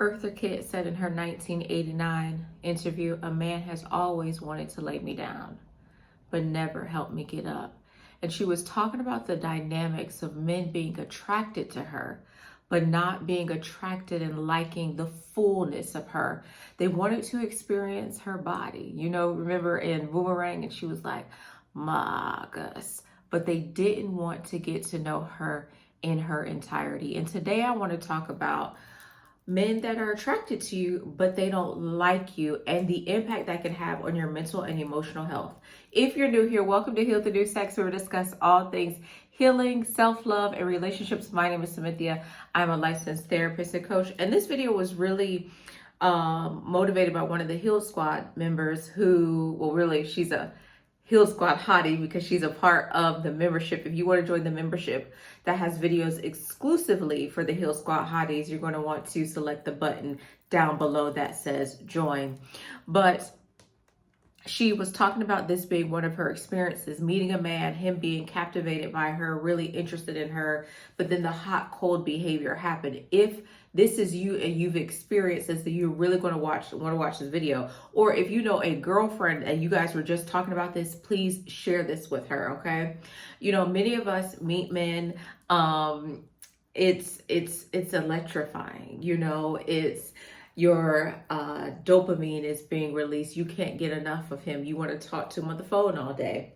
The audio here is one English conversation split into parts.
Eartha Kitt said in her 1989 interview, "A man has always wanted to lay me down, but never helped me get up." And she was talking about the dynamics of men being attracted to her, but not being attracted and liking the fullness of her. They wanted to experience her body. You know, remember in Boomerang, and she was like, Marcus, but they didn't want to get to know her in her entirety. And today I want to talk about men that are attracted to you, but they don't like you, and the impact that can have on your mental and emotional health. If you're new here, welcome to Heal the New Sex, where we discuss all things healing, self-love, and relationships. My name is Cynthia. I'm a licensed therapist and coach, and this video was really motivated by one of the Heal Squad members who, well, really, she's a Heal Squad hottie because she's a part of the membership. If you want to join the membership that has videos exclusively for the Heal Squad hotties, you're going to want to select the button down below that says join. But she was talking about this being one of her experiences, meeting a man, him being captivated by her, really interested in her, but then the hot, cold behavior happened. If this is you and you've experienced this, then you're really going to want to watch this video. Or if you know a girlfriend and you guys were just talking about this, please share this with her, okay? You know, many of us meet men, it's electrifying, you know, it's your dopamine is being released. You can't get enough of him. You want to talk to him on the phone all day.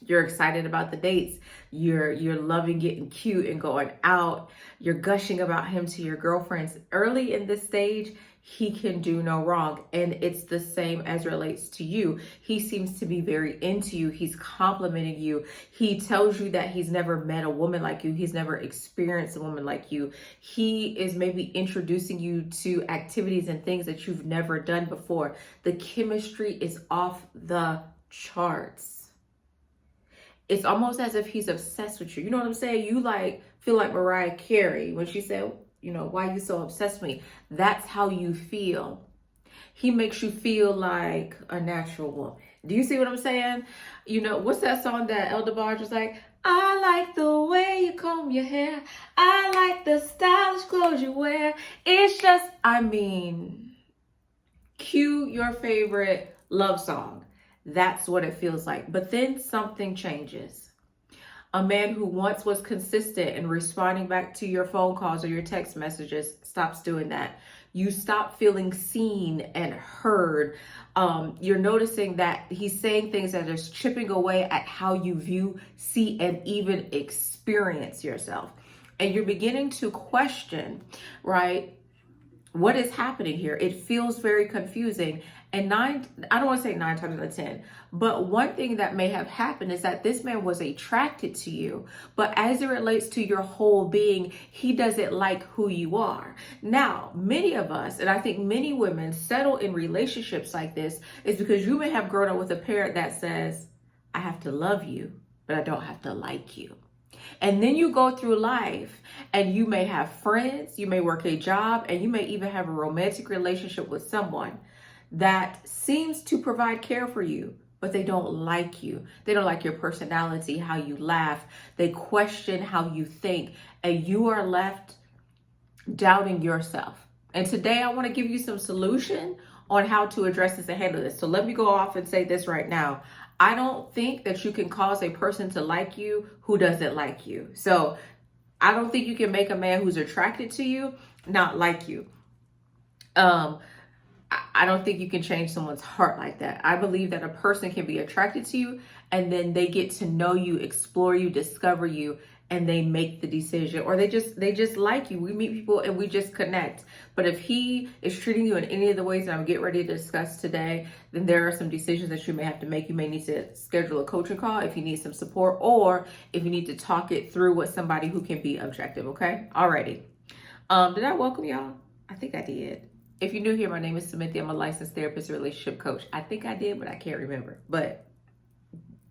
You're excited about the dates. You're loving getting cute and going out. You're gushing about him to your girlfriends. Early in this stage, he can do no wrong. And it's the same as relates to you. He seems to be very into you. He's complimenting you. He tells you that he's never met a woman like you. He's never experienced a woman like you. He is maybe introducing you to activities and things that you've never done before. The chemistry is off the charts. It's almost as if he's obsessed with you. You know what I'm saying? You like feel like Mariah Carey when she said, you know, why are you so obsessed with me? That's how you feel. He makes you feel like a natural woman. Do you see what I'm saying? You know, what's that song that Elder Barge was like? I like the way you comb your hair. I like the stylish clothes you wear. It's just, I mean, cue your favorite love song. That's what it feels like. But then something changes. A man who once was consistent in responding back to your phone calls or your text messages stops doing that. You stop feeling seen and heard. You're noticing that he's saying things that are chipping away at how you view, see, and even experience yourself. And you're beginning to question, right? What is happening here? It feels very confusing. And I don't want to say 9 times out of 10, but one thing that may have happened is that this man was attracted to you, but as it relates to your whole being, he doesn't like who you are. Now, many of us, and I think many women settle in relationships like this is because you may have grown up with a parent that says, I have to love you, but I don't have to like you. And then you go through life and you may have friends, you may work a job, and you may even have a romantic relationship with someone that seems to provide care for you, but they don't like you. They don't like your personality, how you laugh. They question how you think, and you are left doubting yourself. And today I want to give you some solution on how to address this and handle this. So let me go off and say this right now. I don't think that you can cause a person to like you who doesn't like you. So I don't think you can make a man who's attracted to you not like you. I don't think you can change someone's heart like that. I believe that a person can be attracted to you and then they get to know you, explore you, discover you, and they make the decision, or they just like you. We meet people and we just connect. But if he is treating you in any of the ways that I'm getting ready to discuss today, then there are some decisions that you may have to make. You may need to schedule a coaching call if you need some support, or if you need to talk it through with somebody who can be objective, okay? Alrighty. Did I welcome y'all? I think I did. If you're new here, my name is Cynthia. I'm a licensed therapist and relationship coach. I think I did, but I can't remember. But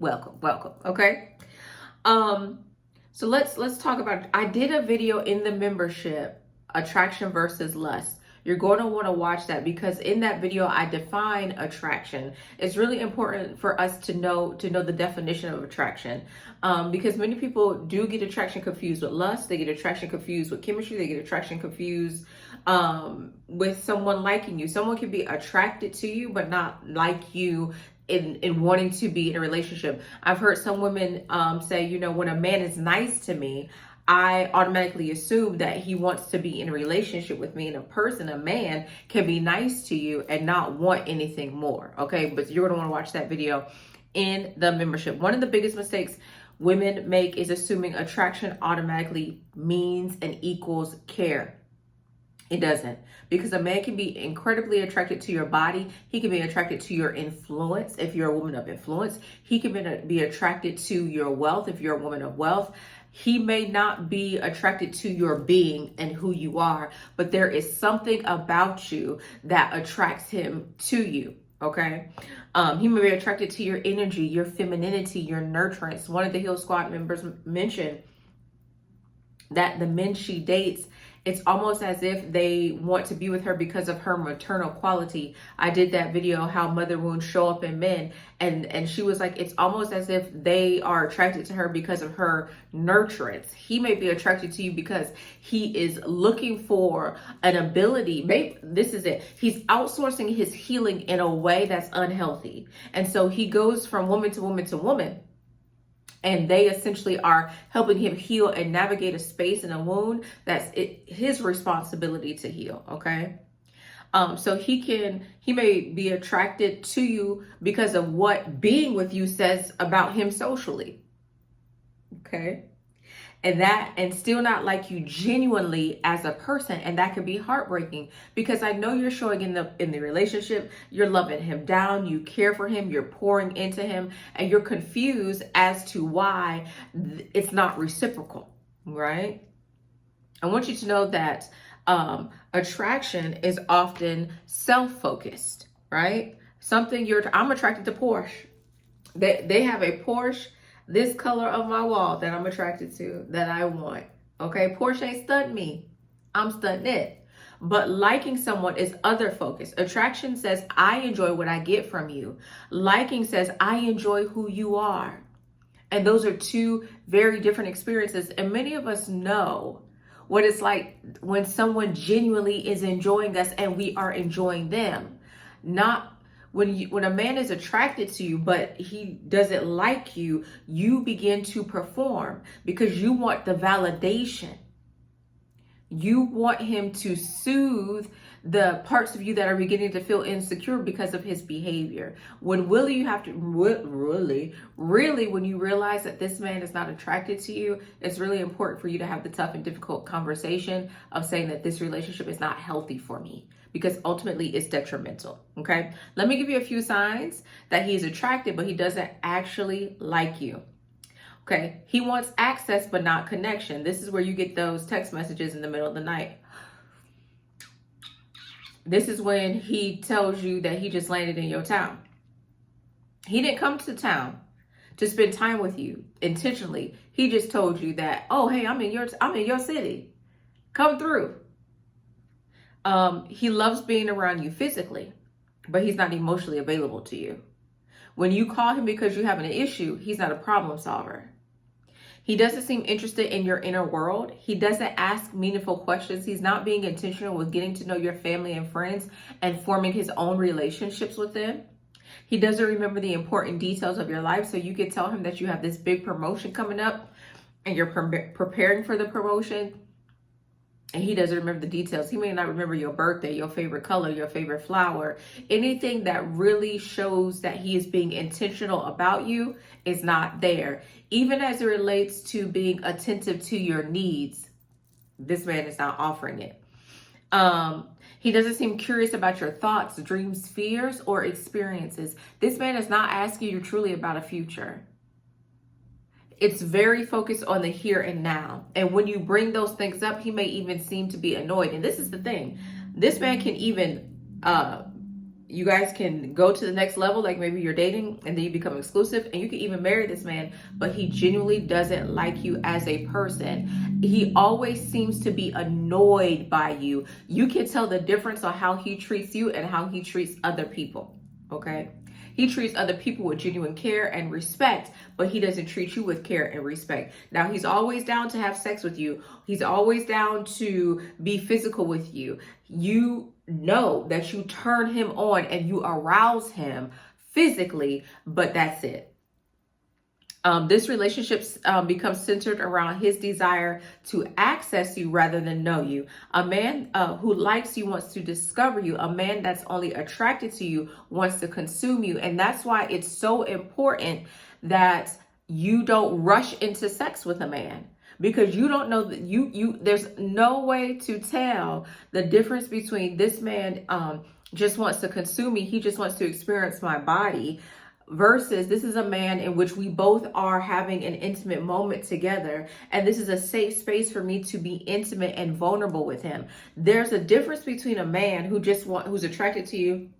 welcome, okay? So let's talk about, I did a video in the membership, attraction versus lust. You're going to want to watch that, because in that video I define attraction. It's really important for us to know the definition of attraction, because many people do get attraction confused with lust. They get attraction confused with chemistry. They get attraction confused with someone liking you. Someone can be attracted to you but not like you in wanting to be in a relationship. I've heard some women say, you know, when a man is nice to me, I automatically assume that he wants to be in a relationship with me. And a man can be nice to you and not want anything more. Okay, but you're gonna want to watch that video in the membership. One of the biggest mistakes women make is assuming attraction automatically means and equals care. It doesn't, because a man can be incredibly attracted to your body. He can be attracted to your influence if you're a woman of influence. He can be attracted to your wealth if you're a woman of wealth. He may not be attracted to your being and who you are, but there is something about you that attracts him to you. Okay. He may be attracted to your energy, your femininity, your nurturance. One of the Heal Squad members mentioned that the men she dates, it's almost as if they want to be with her because of her maternal quality. I did that video, how mother wounds show up in men. And she was like, it's almost as if they are attracted to her because of her nurturance. He may be attracted to you because he is looking for an ability. Maybe this is it. He's outsourcing his healing in a way that's unhealthy. And so he goes from woman to woman to woman. And they essentially are helping him heal and navigate a space and a wound that's his responsibility to heal. Okay. So he may be attracted to you because of what being with you says about him socially. Okay. And still not like you genuinely as a person. And that can be heartbreaking, because I know you're showing in the relationship, you're loving him down, you care for him, you're pouring into him, and you're confused as to why it's not reciprocal, right? I want you to know that attraction is often self-focused, right? I'm attracted to Porsche. They have a Porsche this color of my wall that I'm attracted to, that I want. Okay, Porsche ain't stunting me. I'm stunting it. But liking someone is other focus. Attraction says, I enjoy what I get from you. Liking says, I enjoy who you are. And those are two very different experiences. And many of us know what it's like when someone genuinely is enjoying us and we are enjoying them. Not when a man is attracted to you, but he doesn't like you, you begin to perform because you want the validation. You want him to soothe the parts of you that are beginning to feel insecure because of his behavior. When really you have to, really, when you realize that this man is not attracted to you, it's really important for you to have the tough and difficult conversation of saying that this relationship is not healthy for me, because ultimately it's detrimental. Okay. Let me give you a few signs that he's attracted, but he doesn't actually like you. Okay. He wants access, but not connection. This is where you get those text messages in the middle of the night. This is when he tells you that he just landed in your town. He didn't come to town to spend time with you intentionally. He just told you that, oh, hey, I'm in your city. Come through. He loves being around you physically, but he's not emotionally available to you. When you call him because you have an issue, he's not a problem solver. He doesn't seem interested in your inner world. He doesn't ask meaningful questions. He's not being intentional with getting to know your family and friends and forming his own relationships with them. He doesn't remember the important details of your life. So you could tell him that you have this big promotion coming up and you're preparing for the promotion, and he doesn't remember the details. He may not remember your birthday, your favorite color, your favorite flower. Anything that really shows that he is being intentional about you is not there. Even as it relates to being attentive to your needs, this man is not offering it. He doesn't seem curious about your thoughts, dreams, fears, or experiences. This man is not asking you truly about a future. It's very focused on the here and now. And when you bring those things up, he may even seem to be annoyed. And this is the thing. This man can even you guys can go to the next level, like maybe you're dating and then you become exclusive, and you can even marry this man, but he genuinely doesn't like you as a person. He always seems to be annoyed by you. You can tell the difference on how he treats you and how he treats other people, okay? He treats other people with genuine care and respect, but he doesn't treat you with care and respect. Now, he's always down to have sex with you. He's always down to be physical with you. You know that you turn him on and you arouse him physically, but that's it. This relationship becomes centered around his desire to access you rather than know you. A man who likes you wants to discover you. A man that's only attracted to you wants to consume you. And that's why it's so important that you don't rush into sex with a man, because you don't know that there's no way to tell the difference between this man just wants to consume me. He just wants to experience my body, versus this is a man in which we both are having an intimate moment together, and this is a safe space for me to be intimate and vulnerable with him. There's a difference between a man who's attracted to you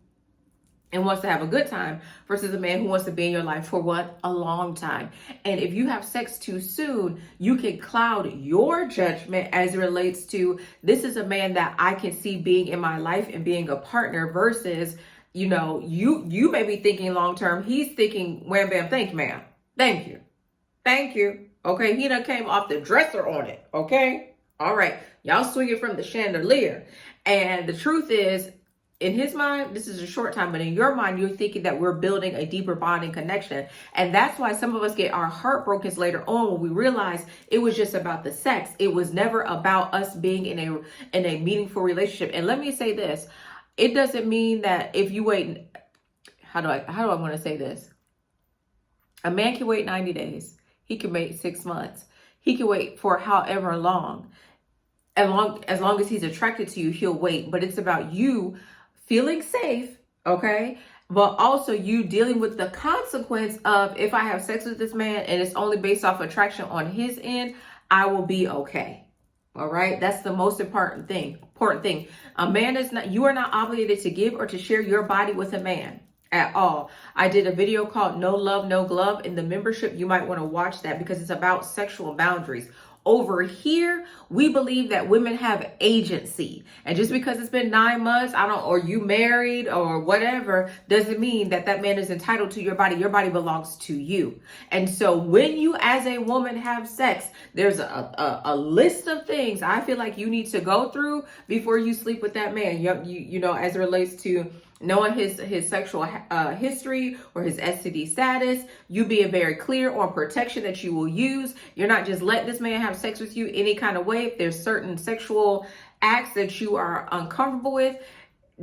and wants to have a good time versus a man who wants to be in your life for what? A long time. And if you have sex too soon, you can cloud your judgment as it relates to, this is a man that I can see being in my life and being a partner, versus, you know, you may be thinking long term. He's thinking, wham, bam, thank you, ma'am. Thank you. Thank you. Okay, he done came off the dresser on it. Okay. All right. Y'all swinging from the chandelier. And the truth is, in his mind, this is a short time, but in your mind, you're thinking that we're building a deeper bonding connection. And that's why some of us get our heart broken later on, when we realize it was just about the sex. It was never about us being in a meaningful relationship. And let me say this. It doesn't mean that if you wait, how do I want to say this? A man can wait 90 days. He can wait 6 months. He can wait for however long. As long as he's attracted to you, he'll wait. But it's about you feeling safe, okay? But also you dealing with the consequence of, if I have sex with this man and it's only based off attraction on his end, I will be okay. All right. That's the most important thing. A man is not, you are not obligated to give or to share your body with a man at all. I did a video called No Love, No Glove in the membership. You might want to watch that, because it's about sexual boundaries. Over here, we believe that women have agency. And just because it's been 9 months, or you married or whatever, doesn't mean that that man is entitled to your body. Your body belongs to you. And so when you as a woman have sex, there's a list of things I feel like you need to go through before you sleep with that man. You know, as it relates to knowing his sexual history or his STD status, you being very clear on protection that you will use. You're not just letting this man have sex with you any kind of way. If there's certain sexual acts that you are uncomfortable with,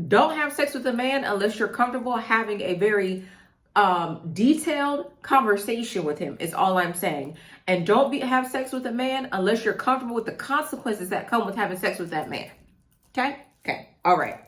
don't have sex with a man unless you're comfortable having a very detailed conversation with him, is all I'm saying. And don't have sex with a man unless you're comfortable with the consequences that come with having sex with that man. Okay? All right.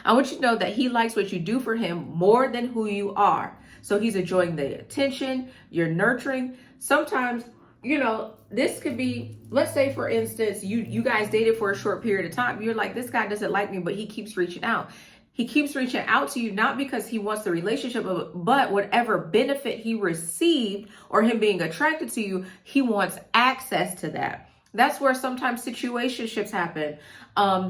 I want you to know that he likes what you do for him more than who you are. So he's enjoying the attention, you're nurturing. Sometimes, you know, this could be, let's say, for instance, you guys dated for a short period of time. You're like, this guy doesn't like me, but he keeps reaching out. He keeps reaching out to you, not because he wants the relationship, but whatever benefit he received or him being attracted to you, he wants access to that. That's where sometimes situationships happen.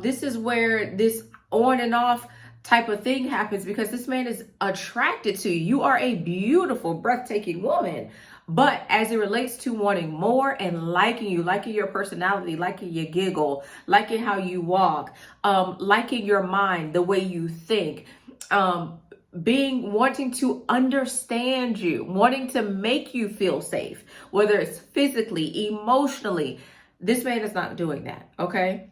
This is where this on and off type of thing happens, because this man is attracted to you. You are a beautiful, breathtaking woman. But as it relates to wanting more and liking you, liking your personality, liking your giggle, liking how you walk, liking your mind, the way you think, wanting to understand you, wanting to make you feel safe, whether it's physically, emotionally, this man is not doing that, okay?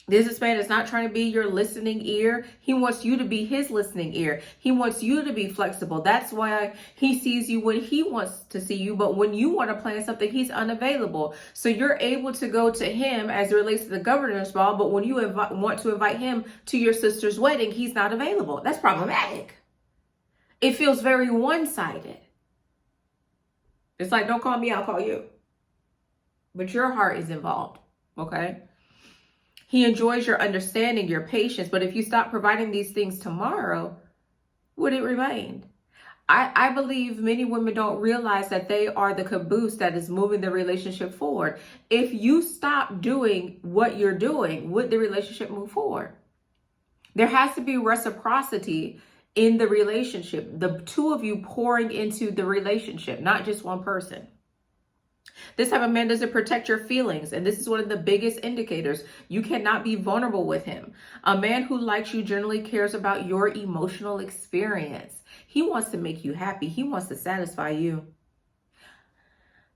This man is not trying to be your listening ear. He wants you to be his listening ear. He wants you to be flexible. That's why he sees you when he wants to see you. But when you want to plan something, he's unavailable. So you're able to go to him as it relates to the governor's ball. But when you want to invite him to your sister's wedding, he's not available. That's problematic. It feels very one-sided. It's like, don't call me, I'll call you. But your heart is involved, okay? He enjoys your understanding, your patience. But if you stop providing these things tomorrow, would it remain? I believe many women don't realize that they are the caboose that is moving the relationship forward. If you stop doing what you're doing, would the relationship move forward? There has to be reciprocity in the relationship, the two of you pouring into the relationship, not just one person. This type of man doesn't protect your feelings. And this is one of the biggest indicators. You cannot be vulnerable with him. A man who likes you generally cares about your emotional experience. He wants to make you happy. He wants to satisfy you.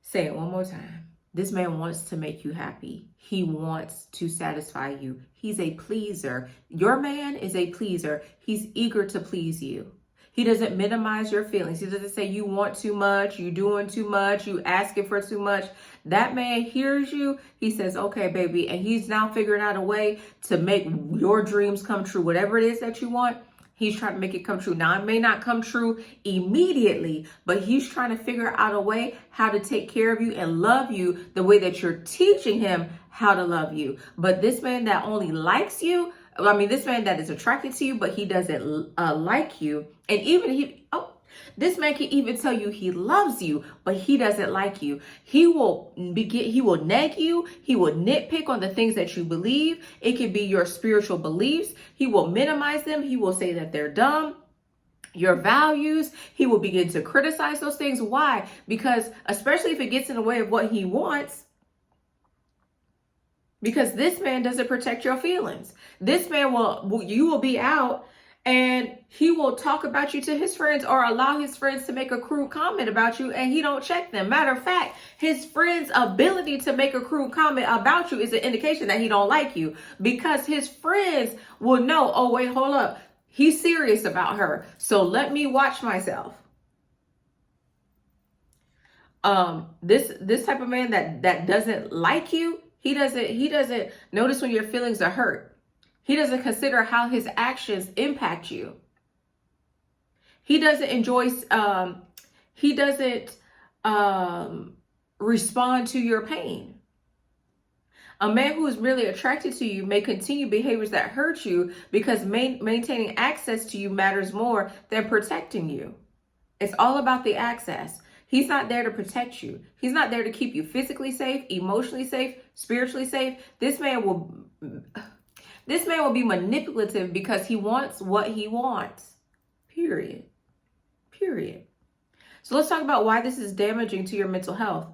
Say it one more time. This man wants to make you happy. He wants to satisfy you. He's a pleaser. Your man is a pleaser. He's eager to please you. He doesn't minimize your feelings. He doesn't say you want too much, you doing too much, you asking for too much. That man hears you. He says, okay, baby. And he's now figuring out a way to make your dreams come true. Whatever it is that you want, he's trying to make it come true. Now, it may not come true immediately, but he's trying to figure out a way how to take care of you and love you the way that you're teaching him how to love you. But this man that only likes you, this man that is attracted to you, but he doesn't like you. And even this man can even tell you he loves you, but he doesn't like you. He will neg you. He will nitpick on the things that you believe. It could be your spiritual beliefs. He will minimize them. He will say that they're dumb. Your values. He will begin to criticize those things. Why? Because especially if it gets in the way of what he wants, because this man doesn't protect your feelings. This man you will be out and he will talk about you to his friends or allow his friends to make a crude comment about you and he don't check them. Matter of fact, his friend's ability to make a crude comment about you is an indication that he don't like you, because his friends will know, oh, wait, hold up. He's serious about her. So let me watch myself. This type of man that doesn't like you, he doesn't notice when your feelings are hurt. He doesn't consider how his actions impact you. He doesn't enjoy, he doesn't respond to your pain. A man who is really attracted to you may continue behaviors that hurt you because maintaining access to you matters more than protecting you. It's all about the access. He's not there to protect you. He's not there to keep you physically safe, emotionally safe, spiritually safe. This man will be manipulative because he wants what he wants. Period. So let's talk about why this is damaging to your mental health.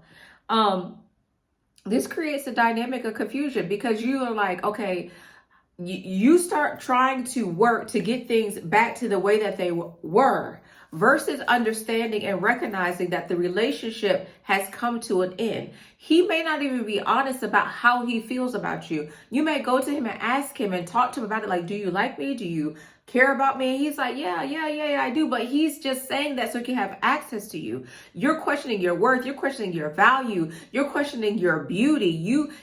This creates a dynamic of confusion because you are like, okay, you start trying to work to get things back to the way that they were, versus understanding and recognizing that the relationship has come to an end. He may not even be honest about how he feels about you. You may go to him and ask him and talk to him about it. Like, do you like me? Do you care about me? And he's like, yeah, I do. But he's just saying that so he can have access to you. You're questioning your worth. You're questioning your value. You're questioning your beauty.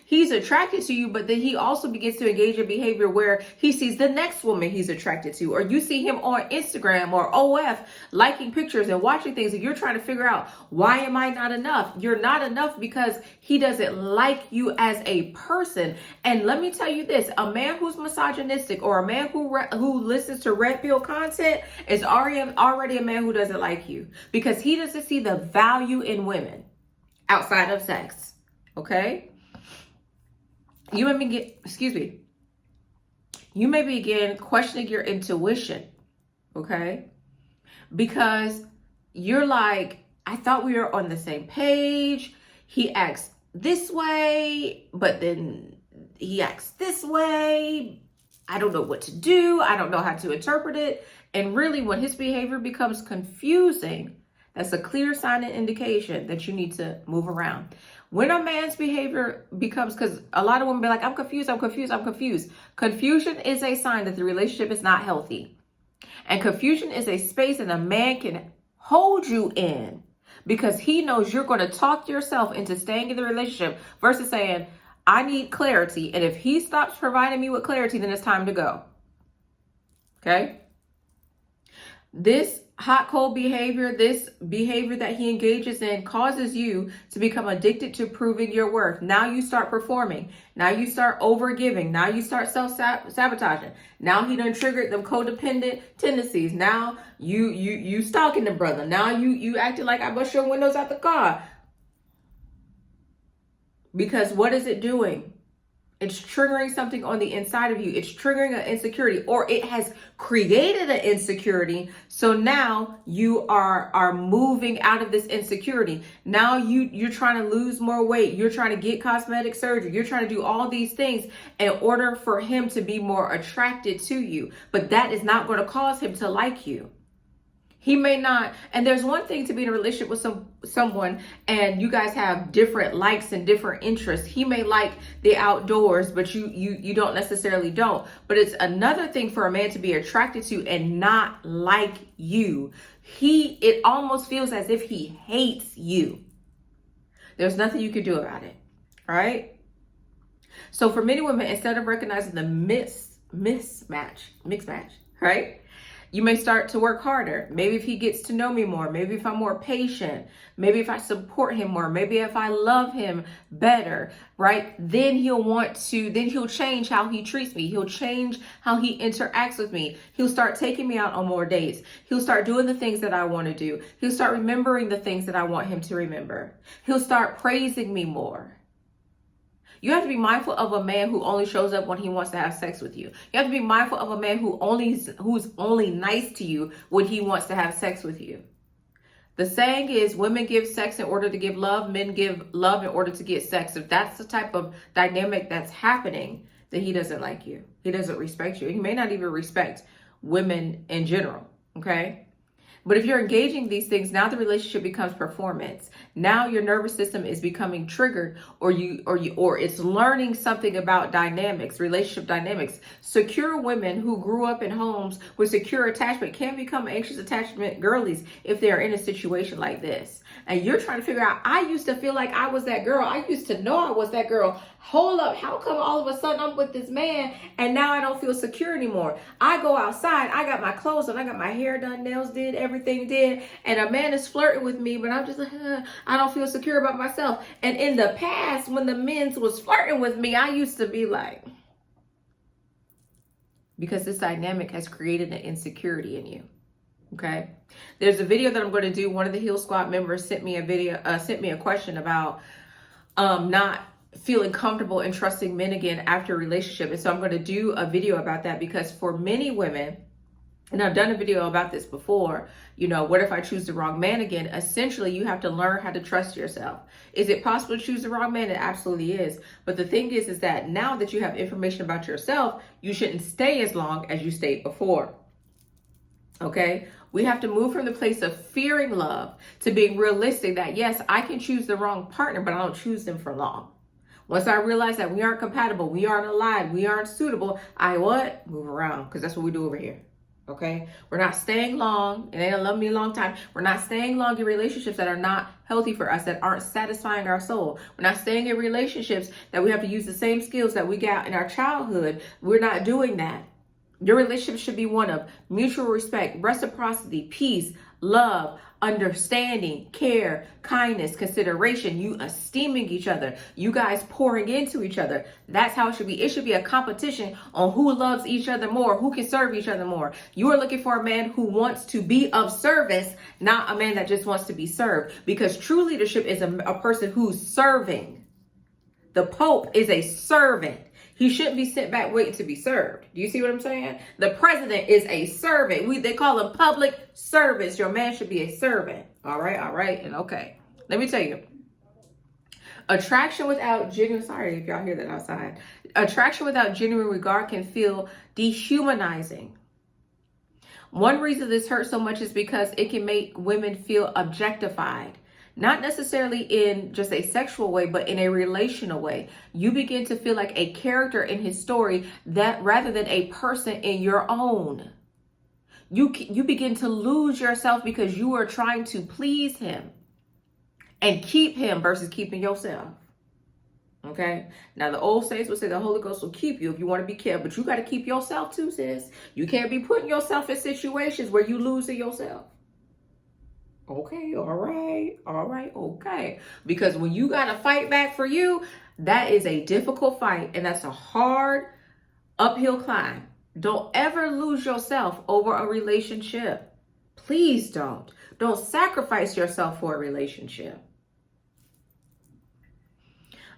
He's attracted to you, but then he also begins to engage in behavior where he sees the next woman he's attracted to, or you see him on Instagram or OF liking pictures and watching things, and you're trying to figure out, why am I not enough? You're not enough because he doesn't like you as a person. And let me tell you this, a man who's misogynistic or a man who listens to red pill content is already a man who doesn't like you, because he doesn't see the value in women outside of sex. Okay? You may begin questioning your intuition. Okay? Because you're like, I thought we were on the same page. He acts this way, but then he acts this way. I don't know what to do. I don't know how to interpret it. And really, when his behavior becomes confusing, that's a clear sign and indication that you need to move around. When a man's behavior becomes, because a lot of women be like, I'm confused. Confusion is a sign that the relationship is not healthy. And confusion is a space that a man can hold you in because he knows you're going to talk yourself into staying in the relationship versus saying, I need clarity. And if he stops providing me with clarity, then it's time to go. Okay? This hot cold behavior, this behavior that he engages in, causes you to become addicted to proving your worth. Now you start performing. Now you start over giving. Now you start self-sabotaging. Now he done triggered them codependent tendencies. Now you stalking the brother. Now you acting like I bust your windows out the car. Because what is it doing? It's triggering something on the inside of you. It's triggering an insecurity, or it has created an insecurity. So now you are moving out of this insecurity. Now you're trying to lose more weight. You're trying to get cosmetic surgery. You're trying to do all these things in order for him to be more attracted to you. But that is not going to cause him to like you. He may not, and there's one thing to be in a relationship with someone and you guys have different likes and different interests. He may like the outdoors, but you don't necessarily don't. But it's another thing for a man to be attracted to and not like you. It almost feels as if he hates you. There's nothing you can do about it, all right? So for many women, instead of recognizing the mixed match, right? You may start to work harder. Maybe if he gets to know me more, maybe if I'm more patient, maybe if I support him more, maybe if I love him better, right? Then he'll change how he treats me. He'll change how he interacts with me. He'll start taking me out on more dates. He'll start doing the things that I want to do. He'll start remembering the things that I want him to remember. He'll start praising me more. You have to be mindful of a man who only shows up when he wants to have sex with you. You have to be mindful of a man who's only nice to you when he wants to have sex with you. The saying is, women give sex in order to give love, men give love in order to get sex. If that's the type of dynamic that's happening, then he doesn't like you. He doesn't respect you. He may not even respect women in general, okay? But if you're engaging these things, now the relationship becomes performance. Now your nervous system is becoming triggered, or it's learning something about dynamics, relationship dynamics. Secure women who grew up in homes with secure attachment can become anxious attachment girlies if they are in a situation like this. And you're trying to figure out, I used to feel like I was that girl. I used to know I was that girl. Hold up, how come all of a sudden I'm with this man and now I don't feel secure anymore? I go outside, I got my clothes on, I got my hair done, nails did, everything did, and a man is flirting with me, but I'm just like, I don't feel secure about myself. And in the past, when the men was flirting with me, I used to be like, because this dynamic has created an insecurity in you. Okay. There's a video that I'm going to do. One of the Heal Squad members sent me a question about not feeling comfortable and trusting men again after a relationship. And so I'm going to do a video about that, because for many women, and I've done a video about this before, what if I choose the wrong man again? Essentially, you have to learn how to trust yourself. Is it possible to choose the wrong man? It absolutely is. But the thing is that now that you have information about yourself, you shouldn't stay as long as you stayed before. Okay? We have to move from the place of fearing love to being realistic that, yes, I can choose the wrong partner, but I don't choose them for long. Once I realize that we aren't compatible, we aren't aligned, we aren't suitable, I what? Move around, because that's what we do over here. Okay? We're not staying long. It ain't gonna love me a long time. We're not staying long in relationships that are not healthy for us, that aren't satisfying our soul. We're not staying in relationships that we have to use the same skills that we got in our childhood. We're not doing that. Your relationship should be one of mutual respect, reciprocity, peace, love, understanding, care, kindness, consideration, you esteeming each other, you guys pouring into each other. That's how it should be. It should be a competition on who loves each other more, who can serve each other more. You are looking for a man who wants to be of service, not a man that just wants to be served, because true leadership is a person who's serving. The Pope is a servant. He shouldn't be sent back waiting to be served. Do you see what I'm saying? The president is a servant. They call him public service. Your man should be a servant. All right, and okay. Let me tell you. Attraction without genuine, sorry if y'all hear that outside. Attraction without genuine regard can feel dehumanizing. One reason this hurts so much is because it can make women feel objectified. Not necessarily in just a sexual way, but in a relational way. You begin to feel like a character in his story that rather than a person in your own. You begin to lose yourself because you are trying to please him and keep him versus keeping yourself. Okay. Now the old saints will say the Holy Ghost will keep you if you want to be kept, but you got to keep yourself too, sis. You can't be putting yourself in situations where you losing yourself. Okay, all right, okay. Because when you got to fight back for you, that is a difficult fight and that's a hard uphill climb. Don't ever lose yourself over a relationship. Please don't. Don't sacrifice yourself for a relationship.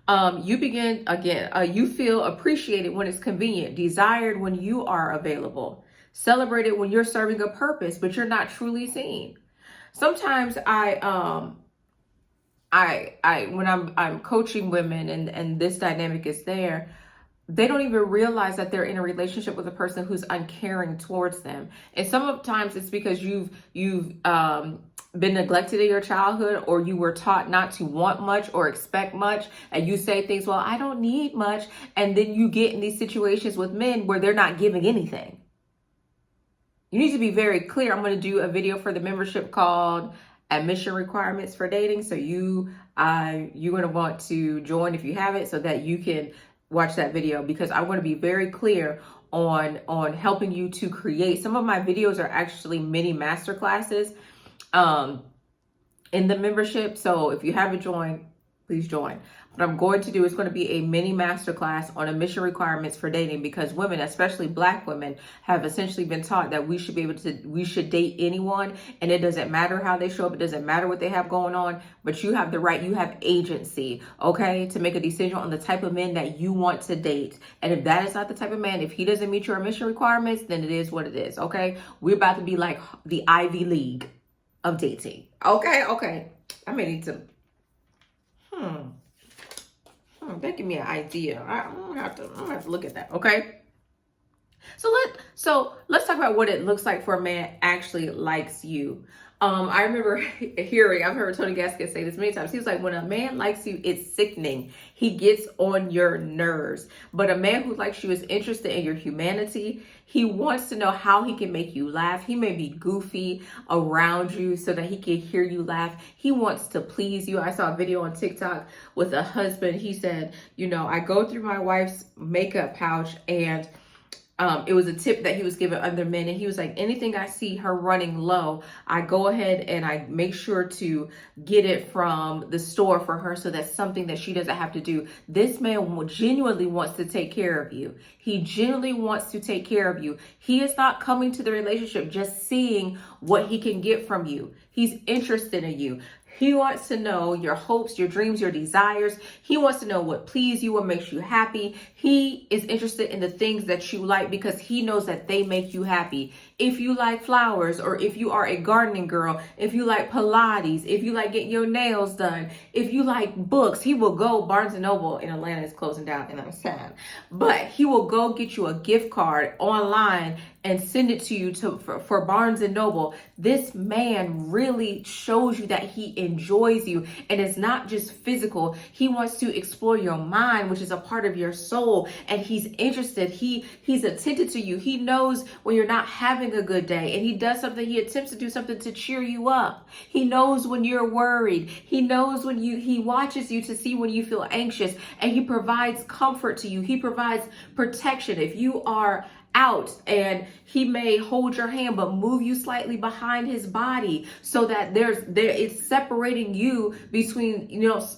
You begin again, you feel appreciated when it's convenient, desired when you are available, celebrated when you're serving a purpose, but you're not truly seen. Sometimes I when I'm coaching women and this dynamic is there, they don't even realize that they're in a relationship with a person who's uncaring towards them. And sometimes it's because you've been neglected in your childhood, or you were taught not to want much or expect much, and you say things, well, I don't need much, and then you get in these situations with men where they're not giving anything. You need to be very clear. I'm going to do a video for the membership called Admission Requirements for Dating. So you're going to want to join if you haven't, so that you can watch that video, because I want to be very clear on helping you to create. Some of my videos are actually mini master classes in the membership. So if you haven't joined, please join. What I'm going to do is going to be a mini masterclass on admission requirements for dating, because women, especially Black women, have essentially been taught that we should date anyone, and it doesn't matter how they show up, it doesn't matter what they have going on, but you have the right, you have agency, okay, to make a decision on the type of men that you want to date. And if that is not the type of man, if he doesn't meet your admission requirements, then it is what it is, okay? We're about to be like the Ivy League of dating. Okay. I may need to that give me an idea. I'm gonna have to look at that. Okay. So let's talk about what it looks like for a man actually likes you. I remember I've heard Tony Gaskett say this many times. He was like, when a man likes you, it's sickening. He gets on your nerves. But a man who likes you is interested in your humanity. He wants to know how he can make you laugh. He may be goofy around you so that he can hear you laugh. He wants to please you. I saw a video on TikTok with a husband. He said, I go through my wife's makeup pouch, and it was a tip that he was giving other men, and he was like, anything I see her running low, I go ahead and I make sure to get it from the store for her, so that's something that she doesn't have to do. This man genuinely wants to take care of you. He genuinely wants to take care of you. He is not coming to the relationship just seeing what he can get from you. He's interested in you. He wants to know your hopes, your dreams, your desires. He wants to know what pleases you, what makes you happy. He is interested in the things that you like, because he knows that they make you happy. If you like flowers, or if you are a gardening girl, if you like Pilates, if you like getting your nails done, if you like books, he will go. Barnes & Noble in Atlanta is closing down, and I'm sad. But he will go get you a gift card online and send it to you for Barnes & Noble. This man really shows you that he enjoys you, and it's not just physical. He wants to explore your mind, which is a part of your soul, and he's interested. He's attentive to you. He knows when you're not having a good day, and he does something. He attempts to do something to cheer you up. He knows when you're worried. He knows when he watches you to see when you feel anxious, and he provides comfort to you. He provides protection. If you are out, and he may hold your hand but move you slightly behind his body, so that it's separating you between,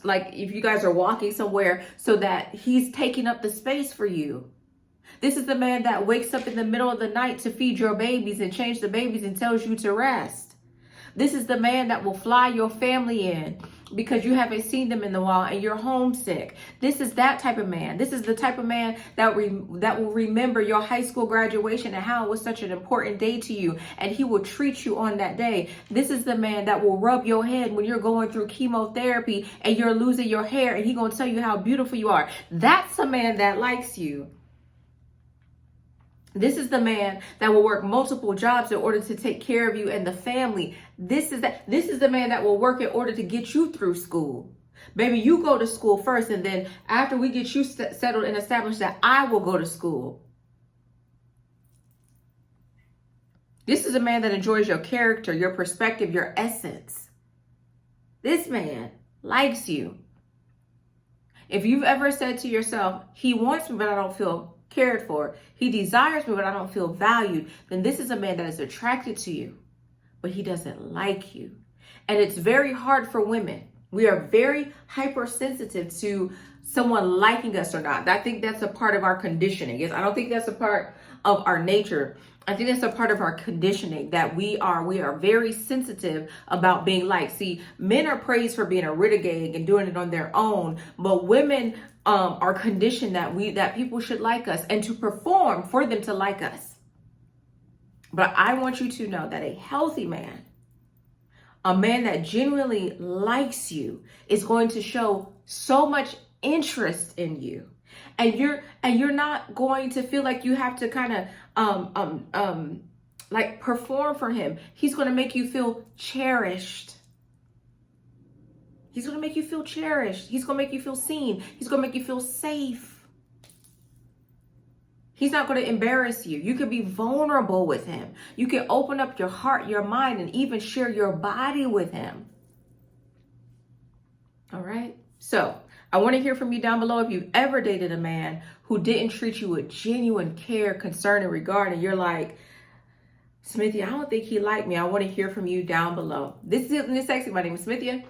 like if you guys are walking somewhere, so that he's taking up the space for you. This is the man that wakes up in the middle of the night to feed your babies and change the babies and tells you to rest. This is the man that will fly your family in because you haven't seen them in a while and you're homesick. This is that type of man. This is the type of man that will remember your high school graduation and how it was such an important day to you, and he will treat you on that day. This is the man that will rub your head when you're going through chemotherapy and you're losing your hair, and he's going to tell you how beautiful you are. That's a man that likes you. This is the man that will work multiple jobs in order to take care of you and the family. This is the man that will work in order to get you through school. Baby, you go to school first, and then after we get you settled and established, that I will go to school. This is a man that enjoys your character, your perspective, your essence. This man likes you. If you've ever said to yourself, he wants me, but I don't feel cared for, he desires me, but I don't feel valued, then this is a man that is attracted to you, but he doesn't like you. And it's very hard for women. We are very hypersensitive to someone liking us or not. I think that's a part of our conditioning. I don't think that's a part of our nature. I think that's a part of our conditioning, that we are very sensitive about being liked. See, men are praised for being a renegade and doing it on their own, but women are conditioned that people should like us and to perform for them to like us. But I want you to know that a healthy man, a man that genuinely likes you, is going to show so much interest in you. And you're not going to feel like you have to kind of like perform for him. He's going to make you feel cherished. He's going to make you feel cherished. He's going to make you feel seen. He's going to make you feel safe. He's not going to embarrass you. You can be vulnerable with him. You can open up your heart, your mind, and even share your body with him. All right? So I want to hear from you down below if you've ever dated a man who didn't treat you with genuine care, concern, and regard, and you're like, Smithia, I don't think he liked me. I want to hear from you down below. This is Sexy. My name is Smithia.